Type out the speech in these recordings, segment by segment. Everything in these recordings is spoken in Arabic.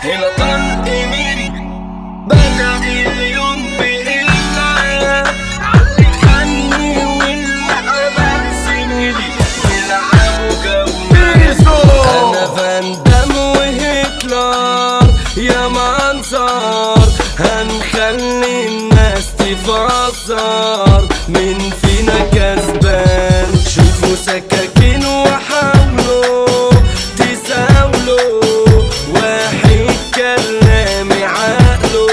هنا طلق ميري بدأ اليوم بإلا علي خاني واللي عمل زميلي يلعبوا جولة. أنا فاندام وهتلر يا منظر هنخلي الناس تفكر مين فينا كسبان. شوفوا سكاكين وحاولوا تساولوا واحد كلامي عقله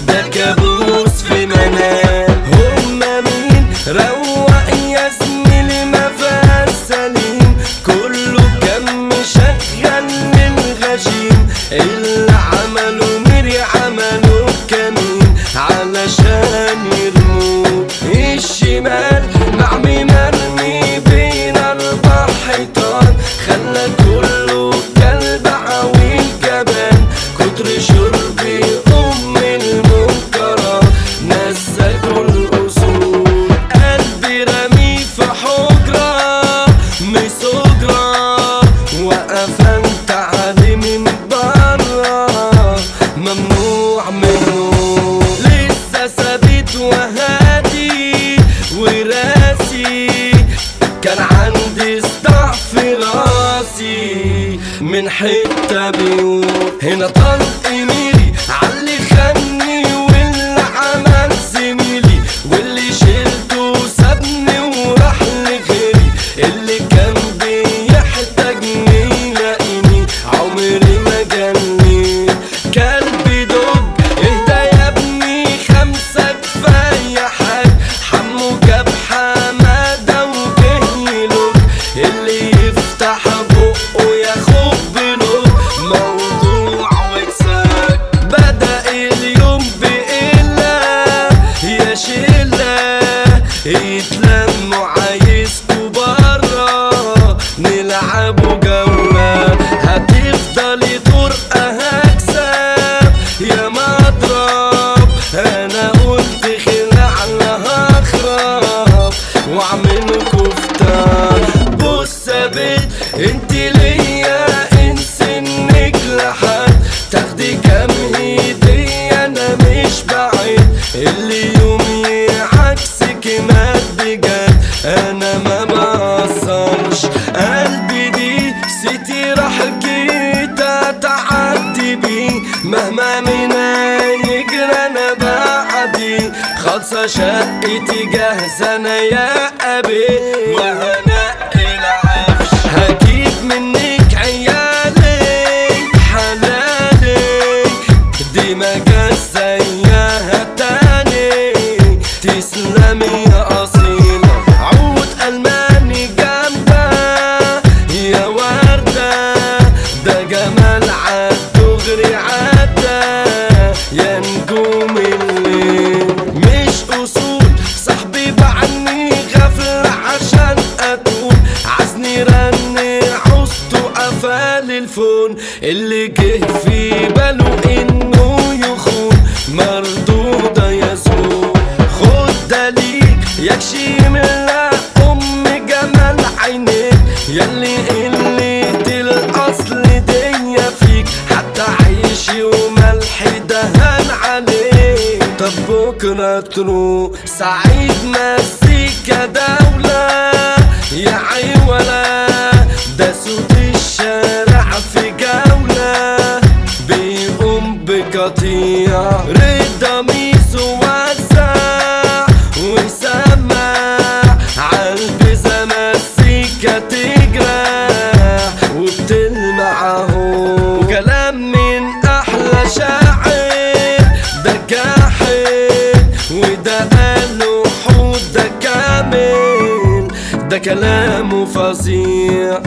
ده كابوس في منام. هما مين روق يا زميلي ما فيهاش سليم كله كان مشغل للغشيم اللي عملوا ميري عملوا كمين علشان يرموه الشمال معمي مرمي بين 4 حيطان خلى كله كلب عويل جبان كتر شربي المنكرات نسيته الأصول. قلبي رمي في حجرة مسجرة وقفلت عليه من برا ممنوع منه لسه ثابت وهادي وراسي كان عندي صداع في راسي من حتة بيقول هنا طلق ميري علي خاني واللي عمل زميلي واللي شلته سابني وراح لغيري اللي كان بيحتاجني يلاقيني عمري ما جاني. كلبي دب اهدى يا ابني 5 كفاية حاج حمو جاب حمادة وجهيلوك اللي يفتح بقه ياخد بلوك موضوع وكساك. بدأ اليوم بإلا يا شلة يتلموا عايزكوا برا نلعبوا جولة هتفضل طرقة هكسب يا مضرب. أنا قلت خلعنا هخرب وأعمل كفتة. بص يا بنت انت ليا انسنك لحد تاخدي كام هدية أنا مش بعيد اللي يومي عكسك مات بجد أنا ما بقصرش. قلبي دي ستي راح جيت أتعدي بيه مهما منا يجري أنا بعدي خالصة شقتي جاهزة أنا يا أبي وهنقي العفش هجيب منك عيالي حلالي دي ما جاش زيها تاني. تسلمي يا أصيلة عود ألماني جامدة يا وردة ده جمال عالدغري عدى يا نجوم الليل مش أصول صاحبي بعني غفلة عشان أتوب عزني رني عوزته قفل الفون اللي جه في باله إنه يخون مردودة يا زول. خد ده ليك يكشي من أم جمال عينيك ياللي قلت الأصل دنيا فيك حتى عيشي وملحي دهان عليك. طب بكرة تروح سعيد مزيكا دولة يا عيولة ده صوت الشارع في جولة بيقوم بقطيع رضا ميسو وزع وسمع عالبزة مزيكا تجرح وبتلمع اهو كلام من احلى شاعر ده جاحد وده قاله حود ده كامل ده كلامه فظيع.